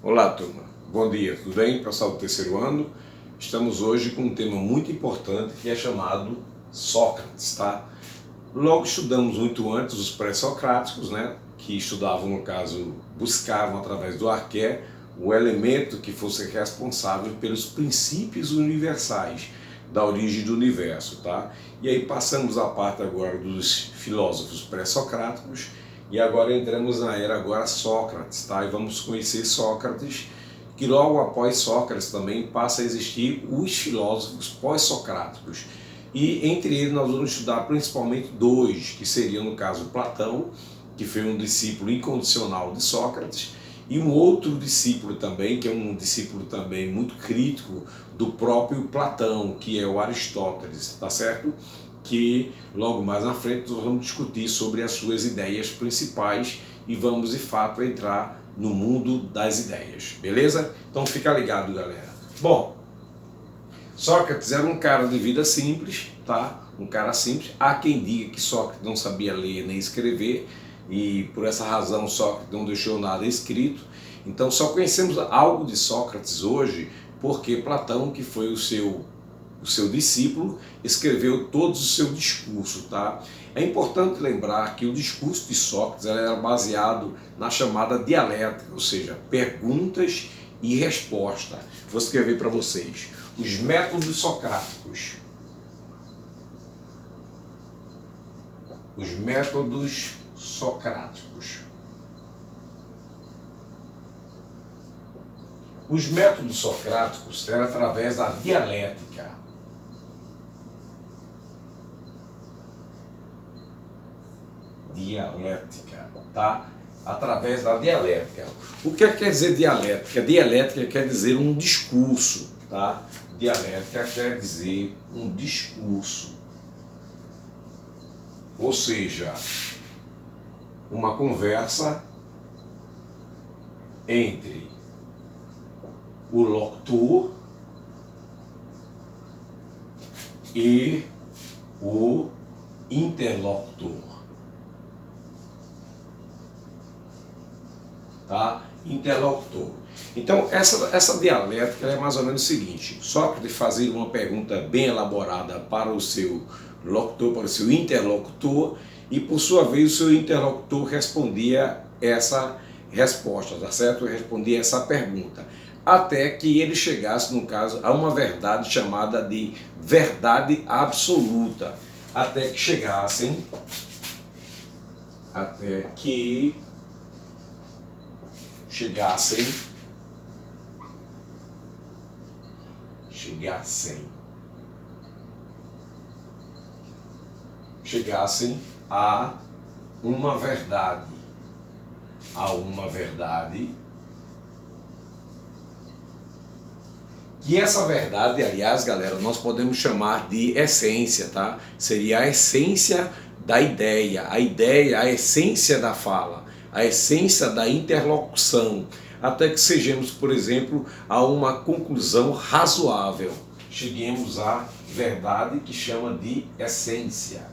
Olá, turma. Bom dia, tudo bem? Pessoal do terceiro ano. Estamos hoje com um tema muito importante que é chamado Sócrates, tá? Logo estudamos muito antes os pré-socráticos, né? Que estudavam, no caso, buscavam através do arqué o elemento que fosse responsável pelos princípios universais da origem do universo, tá? E aí passamos a parte agora dos filósofos pré-socráticos e agora entramos na era agora Sócrates, tá? E vamos conhecer Sócrates, que logo após Sócrates também passa a existir os filósofos pós-socráticos. E entre eles nós vamos estudar principalmente dois, que seriam no caso Platão, que foi um discípulo incondicional de Sócrates, e um outro discípulo também, que é um discípulo também muito crítico do próprio Platão, que é o Aristóteles, tá certo? Que logo mais na frente nós vamos discutir sobre as suas ideias principais e vamos de fato entrar no mundo das ideias, beleza? Então fica ligado, galera. Bom, Sócrates era um cara de vida simples, tá? Um cara simples. Há quem diga que Sócrates não sabia ler nem escrever, e por essa razão Sócrates não deixou nada escrito. Então só conhecemos algo de Sócrates hoje porque Platão, que foi o seu discípulo, escreveu todo o seu discurso, tá? É importante lembrar que o discurso de Sócrates era baseado na chamada dialética, ou seja, perguntas e respostas. Vou escrever para vocês. Os métodos socráticos. Os métodos socráticos. Os métodos socráticos eram através da dialética. Dialética, tá? Através da dialética. O que quer dizer dialética? Dialética quer dizer um discurso, tá? Dialética quer dizer um discurso. Ou seja, uma conversa entre o locutor e o interlocutor. Tá? Interlocutor. Então, essa dialética é mais ou menos o seguinte: Sócrates fazia uma pergunta bem elaborada para o seu locutor, para o seu interlocutor, e por sua vez o seu interlocutor respondia essa resposta, tá certo? Respondia essa pergunta, até que ele chegasse, no caso, a uma verdade chamada de verdade absoluta, até que chegassem, chegassem a uma verdade, que essa verdade, aliás, galera, nós podemos chamar de essência, tá? Seria a essência da ideia, a essência da fala, a essência da interlocução, até que sejamos, por exemplo, a uma conclusão razoável. Cheguemos à verdade que chama de essência.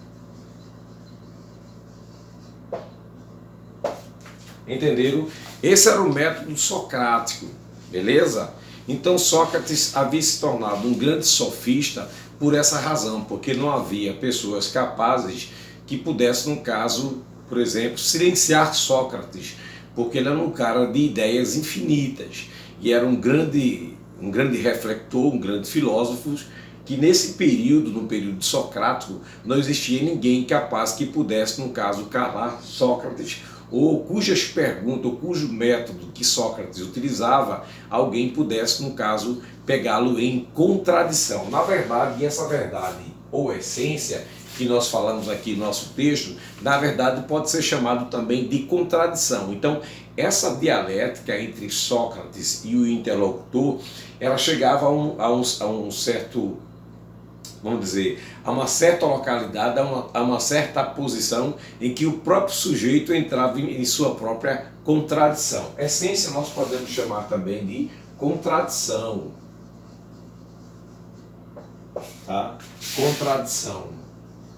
Entenderam? Esse era o método socrático, beleza? Então Sócrates havia se tornado um grande sofista por essa razão, porque não havia pessoas capazes que pudessem, no caso, por exemplo, silenciar Sócrates, porque ele era um cara de ideias infinitas e era um grande reflector, um grande filósofo, que nesse período, no período socrático, não existia ninguém capaz que pudesse, no caso, calar Sócrates, ou cujas perguntas, ou cujo método que Sócrates utilizava, alguém pudesse, no caso, pegá-lo em contradição. Na verdade, essa verdade ou essência que nós falamos aqui no nosso texto, na verdade pode ser chamado também de contradição. Então, essa dialética entre Sócrates e o interlocutor, ela chegava a um certo, vamos dizer, a uma certa localidade, a uma certa posição em que o próprio sujeito entrava em sua própria contradição. Essência nós podemos chamar também de contradição. Tá?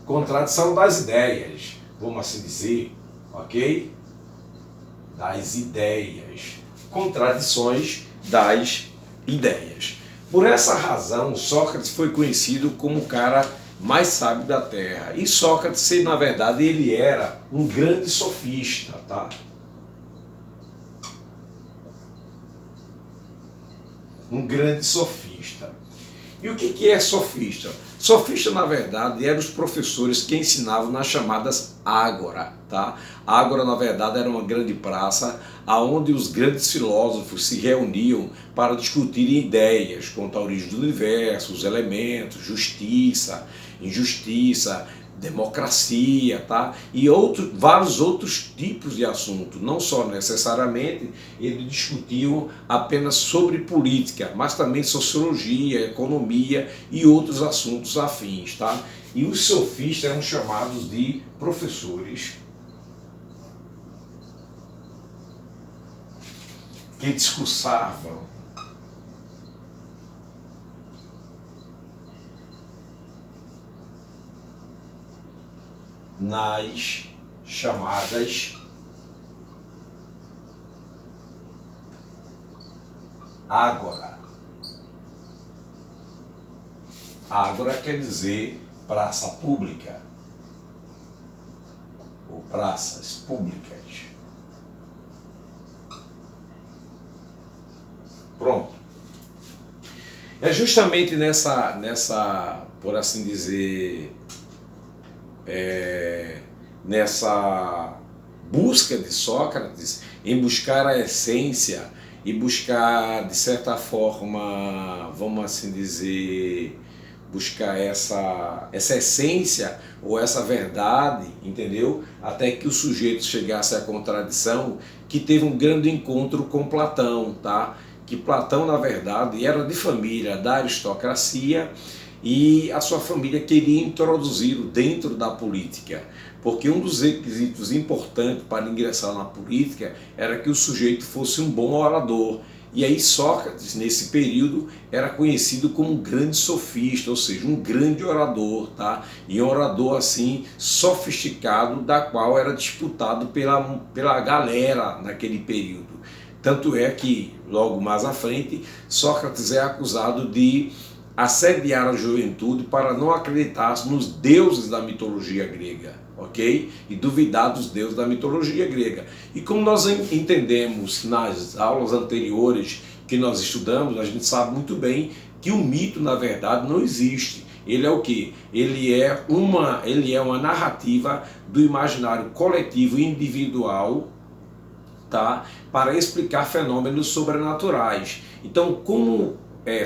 Contradição das ideias, vamos assim dizer, ok? Das ideias. contradições das ideias. Por essa razão, Sócrates foi conhecido como o cara mais sábio da Terra. E Sócrates, na verdade, ele era um grande sofista, tá? Um grande sofista. E o que é sofista? Sofista, na verdade, eram os professores que ensinavam nas chamadas ágora, tá? A ágora, na verdade, era uma grande praça onde os grandes filósofos se reuniam para discutirem ideias quanto à origem do universo, os elementos, justiça, injustiça, democracia, tá? E vários outros tipos de assuntos. Não só necessariamente eles discutiam apenas sobre política, mas também sociologia, economia e outros assuntos afins, tá? E os sofistas eram chamados de professores que discursavam nas chamadas ágora. Ágora quer dizer praça pública, ou praças públicas. Pronto. É justamente nessa, por assim dizer, nessa busca de Sócrates em buscar a essência e buscar, de certa forma, vamos assim dizer, buscar essa essência ou essa verdade, entendeu? Até que o sujeito chegasse à contradição, que teve um grande encontro com Platão, tá? Que Platão, na verdade, era de família da aristocracia e a sua família queria introduzi-lo dentro da política, porque um dos requisitos importantes para ingressar na política era que o sujeito fosse um bom orador. E aí Sócrates, nesse período, era conhecido como um grande sofista, ou seja, um grande orador, tá? E um orador assim sofisticado, da qual era disputado pela galera naquele período. Tanto é que, logo mais à frente, Sócrates é acusado de assediar a juventude para não acreditar nos deuses da mitologia grega, ok? E duvidar dos deuses da mitologia grega. E como nós entendemos nas aulas anteriores que nós estudamos, a gente sabe muito bem que o mito, na verdade, não existe. Ele é o quê? Ele é uma narrativa do imaginário coletivo e individual, tá? Para explicar fenômenos sobrenaturais. Então, como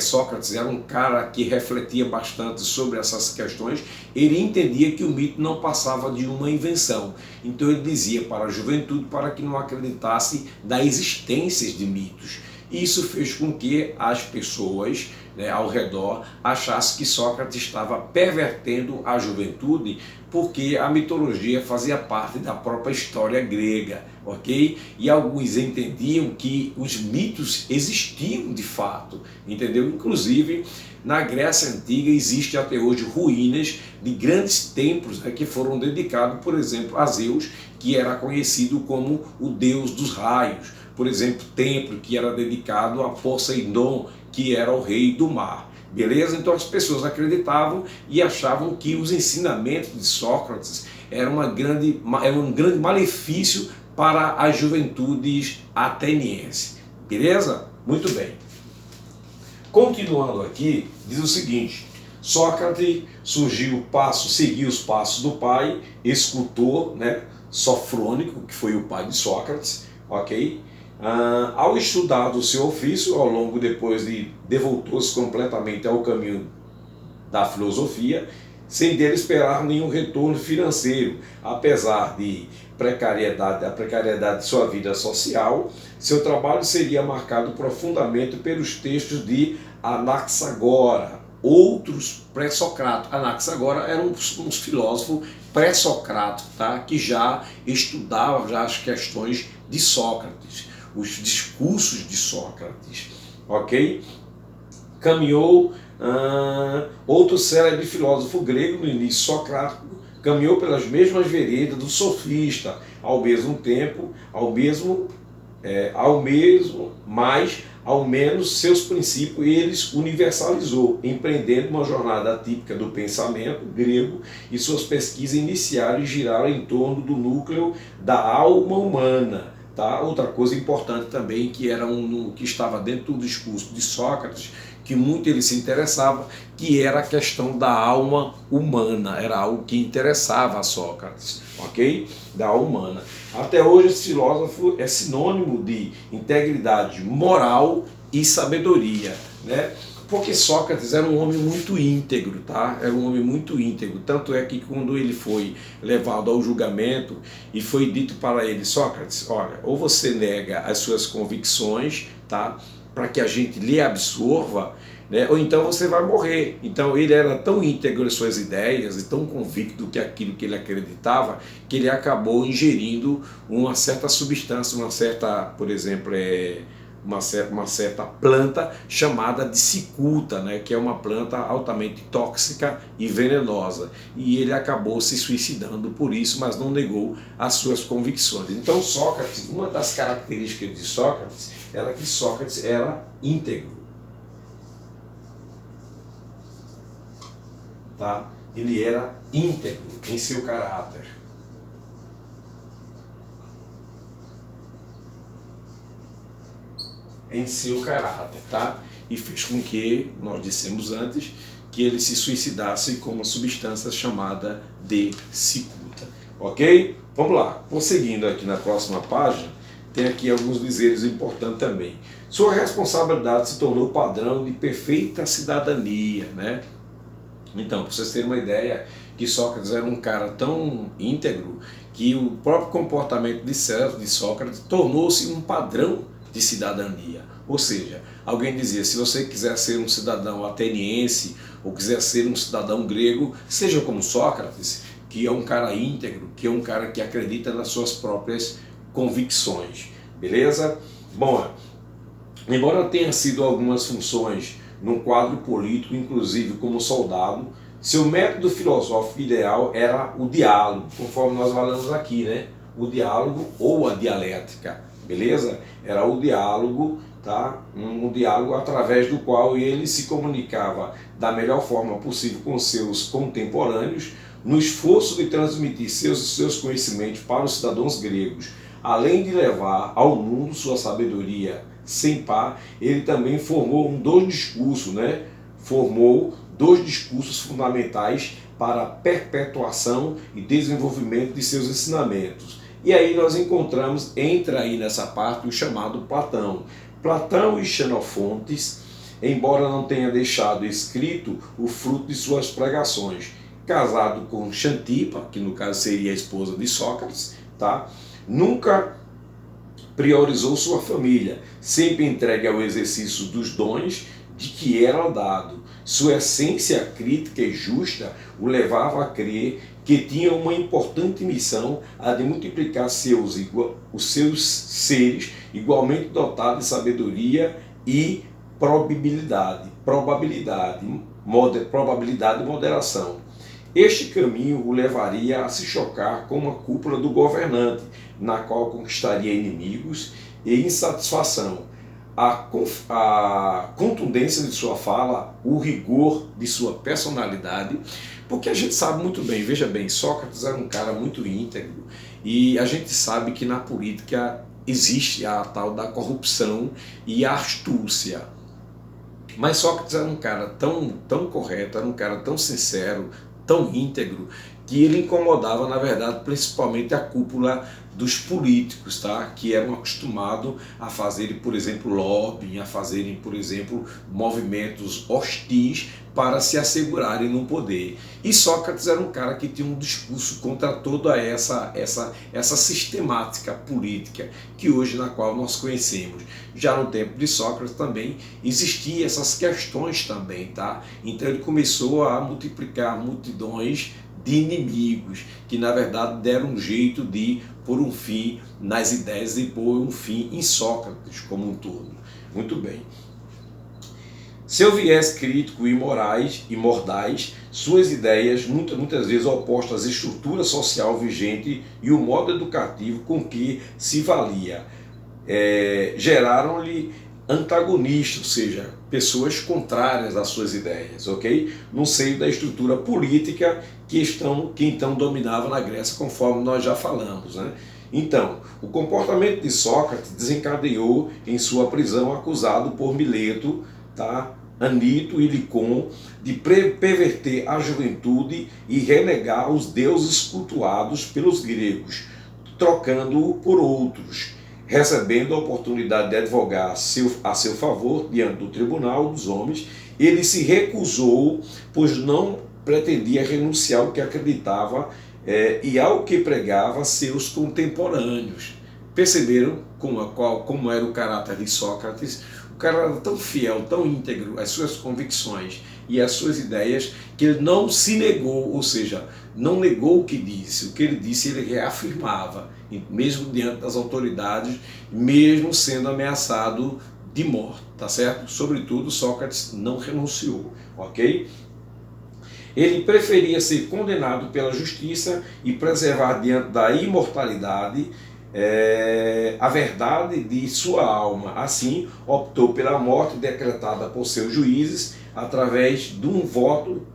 Sócrates era um cara que refletia bastante sobre essas questões, ele entendia que o mito não passava de uma invenção. Então ele dizia para a juventude para que não acreditasse na existência de mitos. Isso fez com que as pessoas, né, ao redor achassem que Sócrates estava pervertendo a juventude, porque a mitologia fazia parte da própria história grega, ok? E alguns entendiam que os mitos existiam de fato, entendeu? Inclusive, na Grécia Antiga existe até hoje ruínas de grandes templos, né, que foram dedicados, por exemplo, a Zeus, que era conhecido como o deus dos raios. Por exemplo, templo que era dedicado a Poseidon, que era o rei do mar. Beleza? Então as pessoas acreditavam e achavam que os ensinamentos de Sócrates eram um grande malefício para as juventudes atenienses. Beleza? Muito bem. Continuando aqui, diz o seguinte: Sócrates seguiu os passos do pai, escultor, né, Sofrônico, que foi o pai de Sócrates, ok? Ao estudar do seu ofício, ao longo depois voltou-se completamente ao caminho da filosofia, sem dele esperar nenhum retorno financeiro, apesar da precariedade de sua vida social. Seu trabalho seria marcado profundamente pelos textos de Anaxagora, outros pré-socráticos. Anaxagora era um filósofo pré-socrático, tá? Que já estudava as questões de Sócrates, os discursos de Sócrates, ok? Caminhou, outro célebre filósofo grego no início socrático, caminhou pelas mesmas veredas do sofista, ao mesmo mas ao menos seus princípios eles universalizou, empreendendo uma jornada típica do pensamento grego, e suas pesquisas iniciaram e giraram em torno do núcleo da alma humana. Tá? Outra coisa importante também, que era que estava dentro do discurso de Sócrates, que muito ele se interessava, que era a questão da alma humana, era algo que interessava a Sócrates, ok? Da alma humana. Até hoje esse filósofo é sinônimo de integridade moral e sabedoria, né? Porque Sócrates era um homem muito íntegro, tá? Era um homem muito íntegro. Tanto é que quando ele foi levado ao julgamento e foi dito para ele: Sócrates, olha, ou você nega as suas convicções, tá? Para que a gente lhe absorva, né? Ou então você vai morrer. Então ele era tão íntegro em suas ideias e tão convicto que aquilo que ele acreditava, que ele acabou ingerindo uma certa substância, uma certa, por exemplo, uma certa planta chamada de cicuta, né, que é uma planta altamente tóxica e venenosa. E ele acabou se suicidando por isso, mas não negou as suas convicções. Então Sócrates, uma das características de Sócrates era que Sócrates era íntegro. Tá? Ele era íntegro em seu caráter. Em seu caráter, tá? E fez com que, nós dissemos antes, que ele se suicidasse com uma substância chamada de cicuta. Ok? Vamos lá, prosseguindo aqui na próxima página, tem aqui alguns dizeres importantes também. Sua responsabilidade se tornou padrão de perfeita cidadania, né? Então, para vocês terem uma ideia, que Sócrates era um cara tão íntegro que o próprio comportamento de Sócrates tornou-se um padrão de cidadania. Ou seja, alguém dizia: se você quiser ser um cidadão ateniense ou quiser ser um cidadão grego, seja como Sócrates, que é um cara íntegro, que é um cara que acredita nas suas próprias convicções. Beleza? Bom, embora tenha sido algumas funções num quadro político, inclusive como soldado, seu método filosófico ideal era o diálogo, conforme nós falamos aqui, né? O diálogo ou a dialética, beleza? Era o diálogo, tá? Um diálogo através do qual ele se comunicava da melhor forma possível com seus contemporâneos, no esforço de transmitir seus conhecimentos para os cidadãos gregos, além de levar ao mundo sua sabedoria sem par. Ele também formou dois discursos, né? Formou dois discursos fundamentais para a perpetuação e desenvolvimento de seus ensinamentos. E aí nós encontramos, entra aí nessa parte, o chamado Platão. Platão e Xenofontes, embora não tenha deixado escrito o fruto de suas pregações, casado com Xantipa, que no caso seria a esposa de Sócrates, tá? Nunca priorizou sua família, sempre entregue ao exercício dos dons de que era dado. Sua essência crítica e justa o levava a crer que tinha uma importante missão, a de multiplicar os seus seres igualmente dotados de sabedoria e probabilidade e moderação. Este caminho o levaria a se chocar com uma cúpula do governante, na qual conquistaria inimigos e insatisfação. A contundência de sua fala, o rigor de sua personalidade, porque a gente sabe muito bem, veja bem, Sócrates era um cara muito íntegro, e a gente sabe que na política existe a tal da corrupção e a astúcia. Mas Sócrates era um cara tão correto, era um cara tão sincero, tão íntegro, que ele incomodava, na verdade, principalmente a cúpula dos políticos, tá? Que eram acostumados a fazerem, por exemplo, lobbying, a fazerem, por exemplo, movimentos hostis para se assegurarem no poder. E Sócrates era um cara que tinha um discurso contra toda essa sistemática política que hoje na qual nós conhecemos. Já no tempo de Sócrates também existiam essas questões também, tá? Então ele começou a multiplicar multidões de inimigos, que na verdade deram um jeito de pôr um fim nas ideias e pôr um fim em Sócrates como um todo. Muito bem. Seu viés crítico e mordaz, suas ideias, muitas vezes opostas à estrutura social vigente e o modo educativo com que se valia, geraram-lhe antagonistas, ou seja, pessoas contrárias às suas ideias, ok? No seio da estrutura política que então dominava na Grécia, conforme nós já falamos, né? Então, o comportamento de Sócrates desencadeou em sua prisão, acusado por Mileto, tá? Anito e Licon, de perverter a juventude e renegar os deuses cultuados pelos gregos, trocando-o por outros, recebendo a oportunidade de advogar a seu favor diante do tribunal dos homens. Ele se recusou, pois não pretendia renunciar ao que acreditava e ao que pregava seus contemporâneos. Perceberam como era o caráter de Sócrates? O cara era tão fiel, tão íntegro às suas convicções e às suas ideias, que ele não se negou, ou seja, não negou o que disse. O que ele disse, ele reafirmava, mesmo diante das autoridades, mesmo sendo ameaçado de morte, tá certo? Sobretudo, Sócrates não renunciou, ok? Ele preferia ser condenado pela justiça e preservar diante da imortalidade a verdade de sua alma. Assim, optou pela morte decretada por seus juízes através de um voto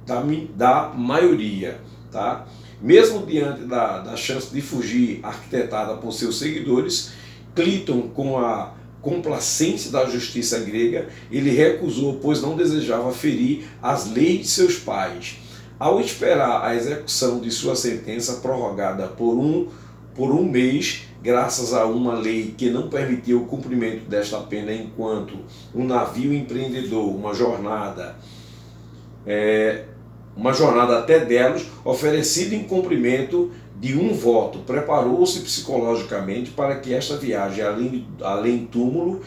da maioria, tá? Mesmo diante da chance de fugir arquitetada por seus seguidores, Cliton, com a complacência da justiça grega, ele recusou, pois não desejava ferir as leis de seus pais. Ao esperar a execução de sua sentença prorrogada por um mês, graças a uma lei que não permitia o cumprimento desta pena enquanto um navio empreendedor, uma jornada até Delos, oferecida em cumprimento de um voto, preparou-se psicologicamente para que esta viagem além túmulo,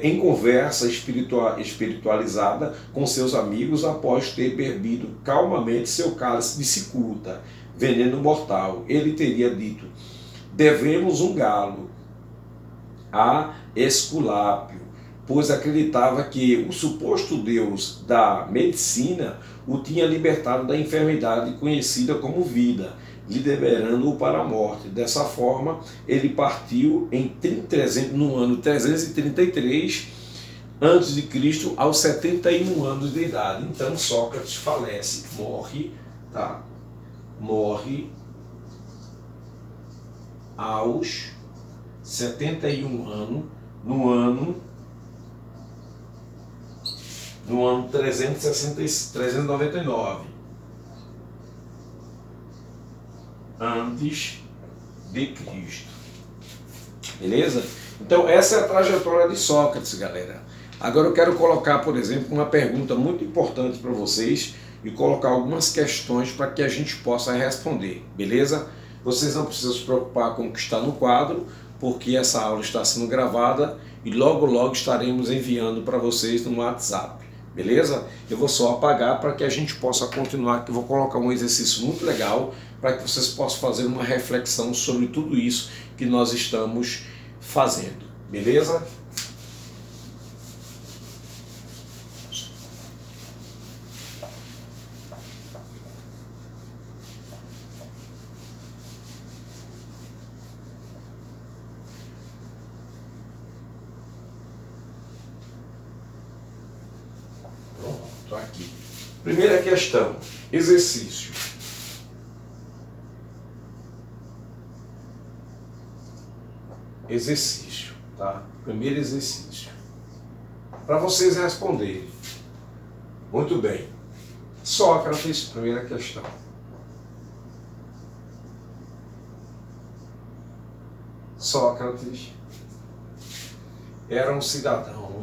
em conversa espiritualizada com seus amigos, após ter bebido calmamente seu cálice de cicuta, veneno mortal, ele teria dito: devemos um galo a Esculápio, pois acreditava que o suposto deus da medicina o tinha libertado da enfermidade conhecida como vida, liberando-o para a morte. Dessa forma, ele partiu no ano 333 a.C., aos 71 anos de idade. Então Sócrates falece, morre, tá? Morre aos 71 anos, no ano 399 antes de Cristo. Beleza? Então essa é a trajetória de Sócrates, galera. Agora eu quero colocar, por exemplo, uma pergunta muito importante para vocês e colocar algumas questões para que a gente possa responder, beleza? Vocês não precisam se preocupar com o que está no quadro, porque essa aula está sendo gravada e logo estaremos enviando para vocês no WhatsApp, beleza? Eu vou só apagar para que a gente possa continuar, que eu vou colocar um exercício muito legal para que vocês possam fazer uma reflexão sobre tudo isso que nós estamos fazendo, beleza? Pronto, aqui. Primeira questão, exercício. Exercício, tá? Primeiro exercício. Para vocês responderem. Muito bem. Sócrates, primeira questão. Sócrates era um cidadão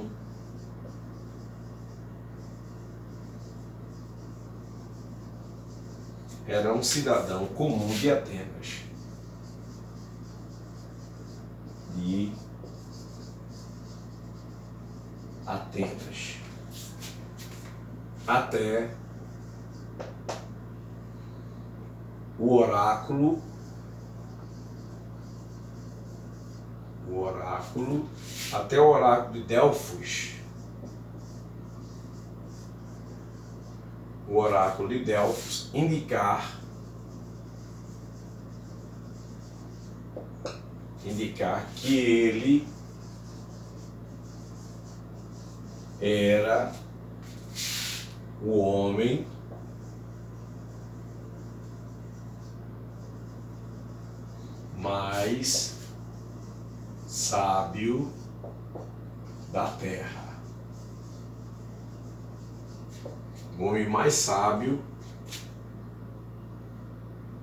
comum de Atenas. Até o oráculo de Delfos. O oráculo de Delfos indicar indicar que ele era o homem mais sábio da terra. O homem mais sábio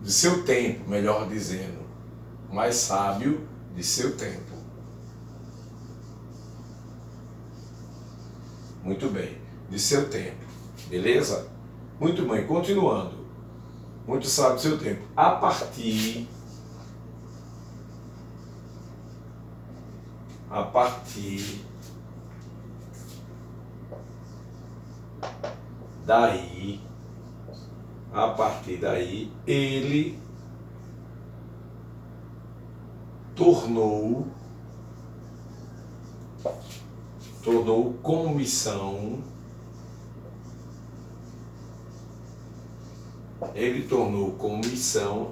de seu tempo, melhor dizendo, mais sábio de seu tempo. Muito bem, de seu tempo, beleza? Muito bem, continuando. Muito sábio de seu tempo. A partir daí, ele tornou como missão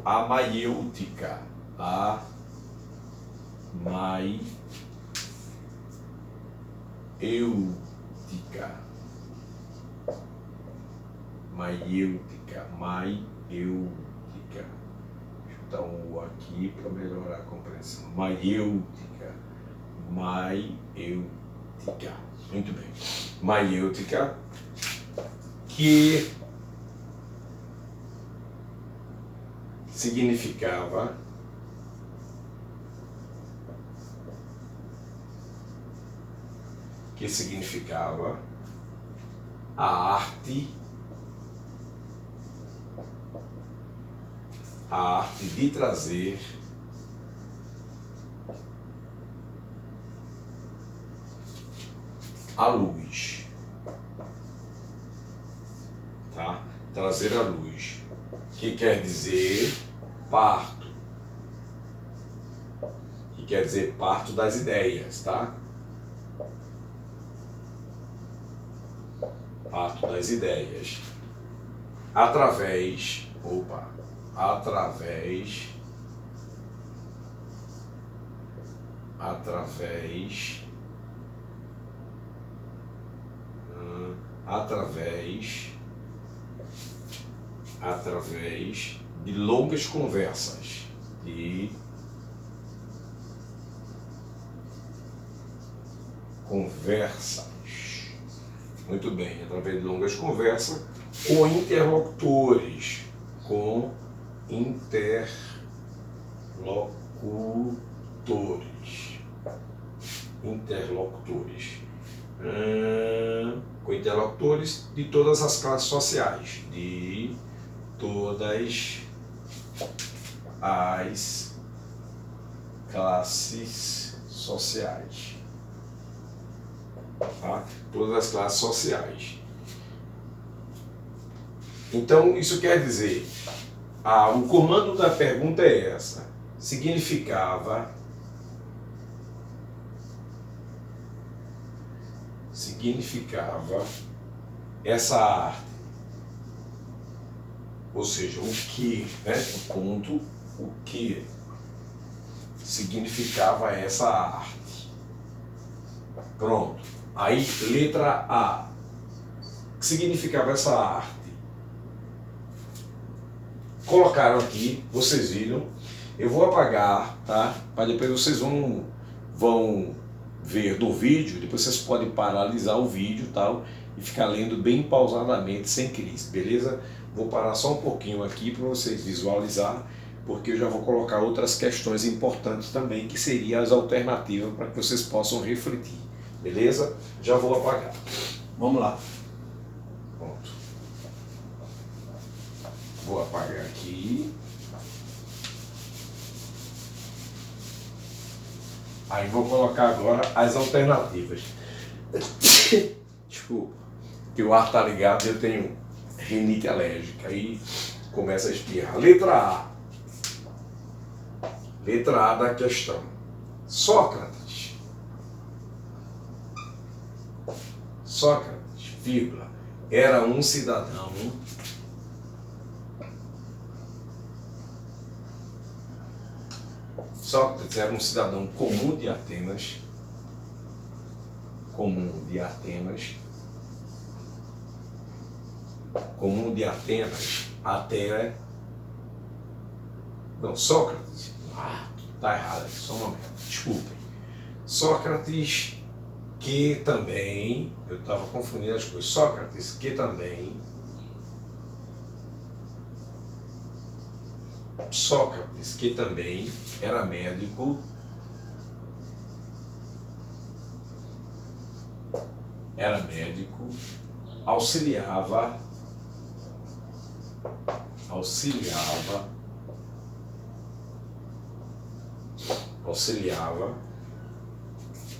a maiêutica, maiêutica. Deixa eu dar um U aqui para melhorar a compreensão. Maiêutica. Muito bem. Maiêutica, que significava a arte de trazer a luz, tá? Trazer a luz, que quer dizer parto, das ideias, tá? Parto das ideias, através de longas conversas, muito bem, através de longas conversas com interlocutores, com interlocutores de todas as classes sociais, tá? Todas as classes sociais. Então, isso quer dizer, o comando da pergunta é essa: significava essa arte, ou seja, o que, né? O ponto, o que significava essa arte. Pronto. Aí, letra A. O que significava essa arte? Colocaram aqui, vocês viram. Eu vou apagar, tá? Para depois vocês vão ver no vídeo. Depois vocês podem paralisar o vídeo, tal, e ficar lendo bem pausadamente, sem crise, beleza? Vou parar só um pouquinho aqui para vocês visualizar, porque eu já vou colocar outras questões importantes também, que seriam as alternativas para que vocês possam refletir, beleza? Já vou apagar. Vamos lá. Pronto. Vou apagar aqui. Aí vou colocar agora as alternativas. Desculpa, que o ar tá ligado e eu tenho rinite alérgica. Aí começa a espirrar. Letra A da questão. Sócrates, vírgula, era um cidadão Sócrates era um cidadão comum de Atenas, comum de Atenas, até... Não, Sócrates. Tá errado aqui, só um momento, desculpem. Sócrates, que também, eu estava confundindo as coisas, Sócrates, que também era médico, auxiliava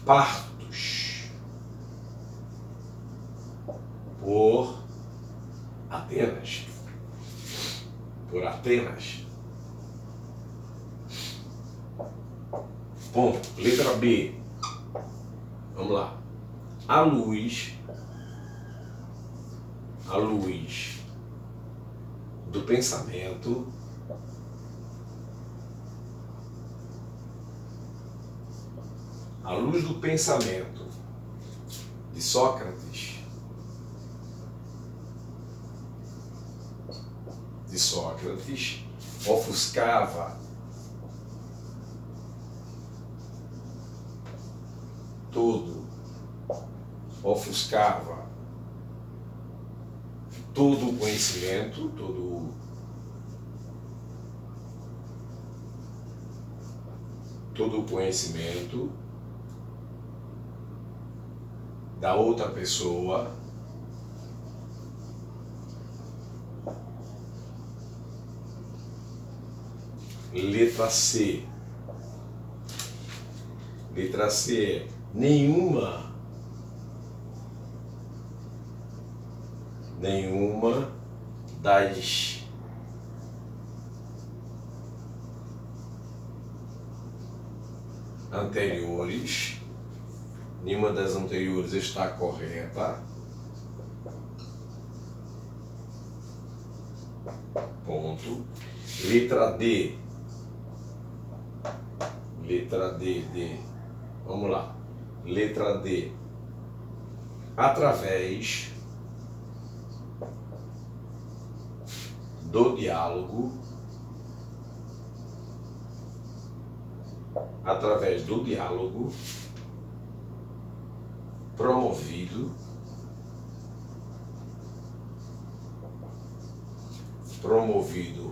partos por Atenas. Ponto. Letra B. Vamos lá. À luz do pensamento de Sócrates, ofuscava todo o conhecimento, da outra pessoa, letra C. Letra C é nenhuma das anteriores está correta. Ponto. Letra D. Vamos lá. Letra D. Através do diálogo, promovido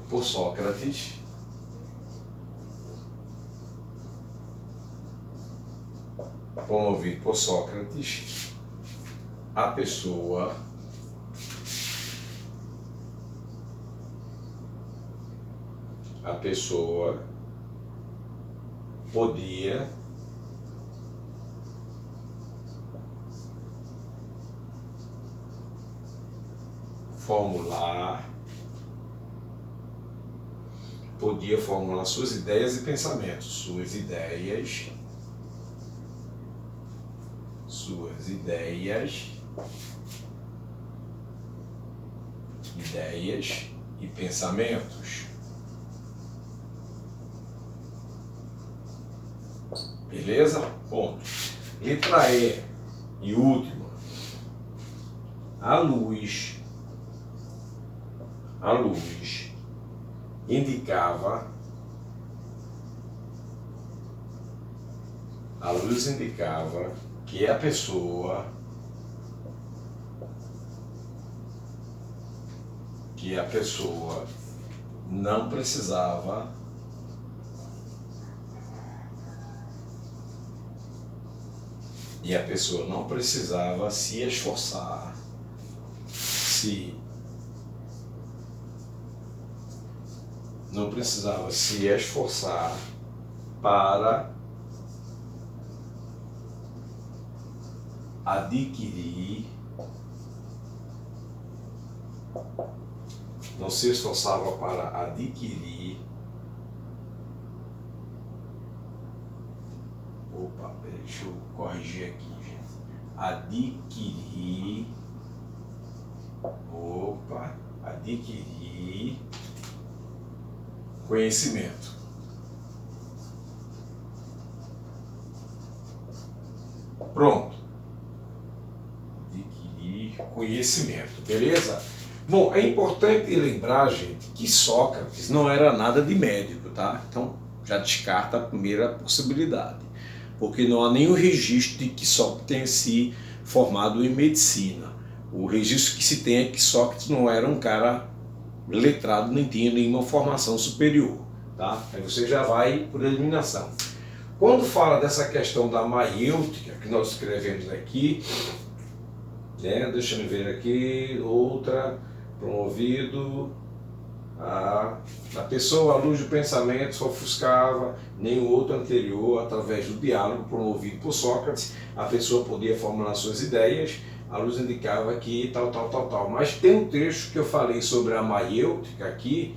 por Sócrates, a pessoa podia formular suas ideias e pensamentos, suas ideias e pensamentos. Beleza? Ponto. Letra E e última. A luz indicava que a pessoa não precisava se esforçar, para adquirir, deixa eu corrigir aqui, gente. Adquirir conhecimento. Pronto. Adquirir conhecimento, beleza? Bom, é importante lembrar, gente, que Sócrates não era nada de médico, tá? Então, já descarta a primeira possibilidade, porque não há nenhum registro de que Sócrates tenha se formado em medicina. O registro que se tem é que Sócrates não era um cara letrado, nem tinha nenhuma formação superior, tá? Aí você já vai por eliminação. Quando fala dessa questão da maiêutica, que nós escrevemos aqui, né? Deixa eu ver aqui, outra, promovido, a pessoa, à luz do pensamento, se ofuscava, nenhum outro anterior, através do diálogo promovido por Sócrates, a pessoa podia formular suas ideias, a luz indicava que tal. Mas tem um trecho que eu falei sobre a maiêutica aqui,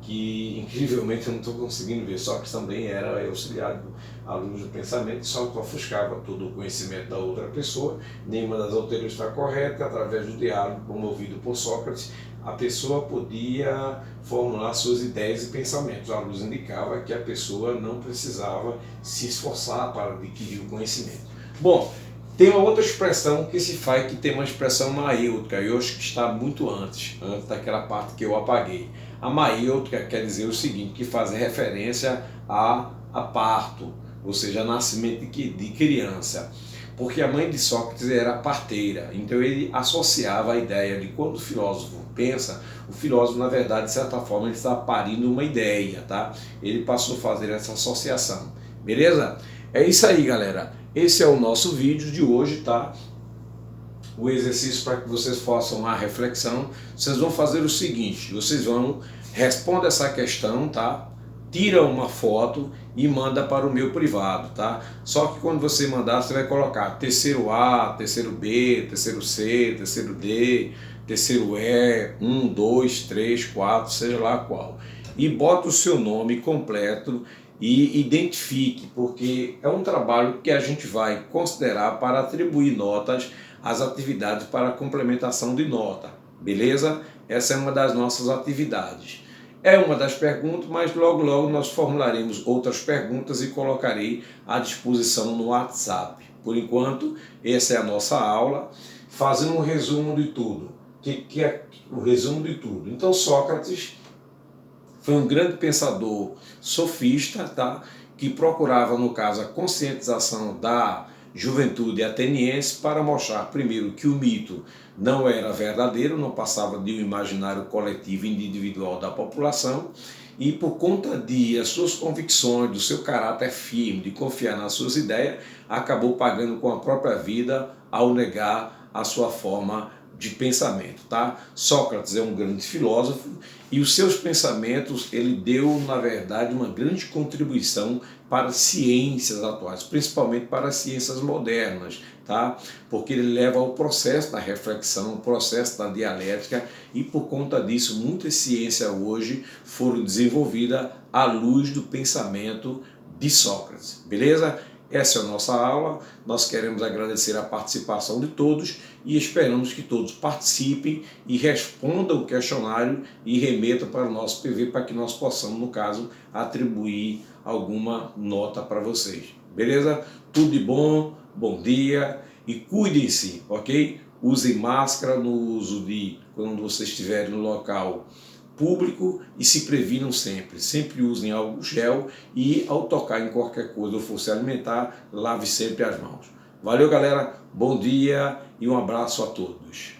que incrivelmente eu não estou conseguindo ver. Sócrates também era auxiliar à luz do pensamento, só que ofuscava todo o conhecimento da outra pessoa, nenhuma das anteriores está correta, através do diálogo promovido por Sócrates, a pessoa podia formular suas ideias e pensamentos. A luz indicava que a pessoa não precisava se esforçar para adquirir o conhecimento. Bom, tem uma outra expressão que se faz, que tem uma expressão maiêutica, eu acho que está muito antes daquela parte que eu apaguei. A maiêutica quer dizer o seguinte, que faz referência a parto, ou seja, a nascimento de criança. Porque a mãe de Sócrates era parteira, então ele associava a ideia de quando o filósofo pensa, o filósofo, na verdade, de certa forma, ele está parindo uma ideia, tá? Ele passou a fazer essa associação, beleza? É isso aí, galera. Esse é o nosso vídeo de hoje, tá? O exercício para que vocês façam a reflexão. Vocês vão fazer o seguinte, vocês vão responder essa questão, tá? Tira uma foto e manda para o meu privado, tá? Só que quando você mandar, você vai colocar terceiro A, terceiro B, terceiro C, terceiro D, terceiro E, 1, 2, 3, 4, seja lá qual. E bota o seu nome completo e identifique, porque é um trabalho que a gente vai considerar para atribuir notas às atividades para complementação de nota, beleza? Essa é uma das nossas atividades. É uma das perguntas, mas logo nós formularemos outras perguntas e colocarei à disposição no WhatsApp. Por enquanto, essa é a nossa aula, fazendo um resumo de tudo. O que é o resumo de tudo? Então, Sócrates foi um grande pensador sofista, tá? Que procurava, no caso, a conscientização da juventude ateniense para mostrar, primeiro, que o mito não era verdadeiro, não passava de um imaginário coletivo e individual da população, e por conta de as suas convicções, do seu caráter firme, de confiar nas suas ideias, acabou pagando com a própria vida ao negar a sua forma de pensamento, tá? Sócrates é um grande filósofo e os seus pensamentos ele deu, na verdade, uma grande contribuição para as ciências atuais, principalmente para as ciências modernas, tá? Porque ele leva ao processo da reflexão, o processo da dialética e por conta disso muitas ciências hoje foram desenvolvidas à luz do pensamento de Sócrates, beleza? Essa é a nossa aula, nós queremos agradecer a participação de todos e esperamos que todos participem e respondam o questionário e remetam para o nosso PV para que nós possamos, no caso, atribuir alguma nota para vocês. Beleza? Tudo de bom, bom dia e cuidem-se, ok? Usem máscara no uso de quando vocês estiverem no local público e se previnam sempre usem álcool gel e ao tocar em qualquer coisa ou for se alimentar, lave sempre as mãos. Valeu galera, bom dia e um abraço a todos.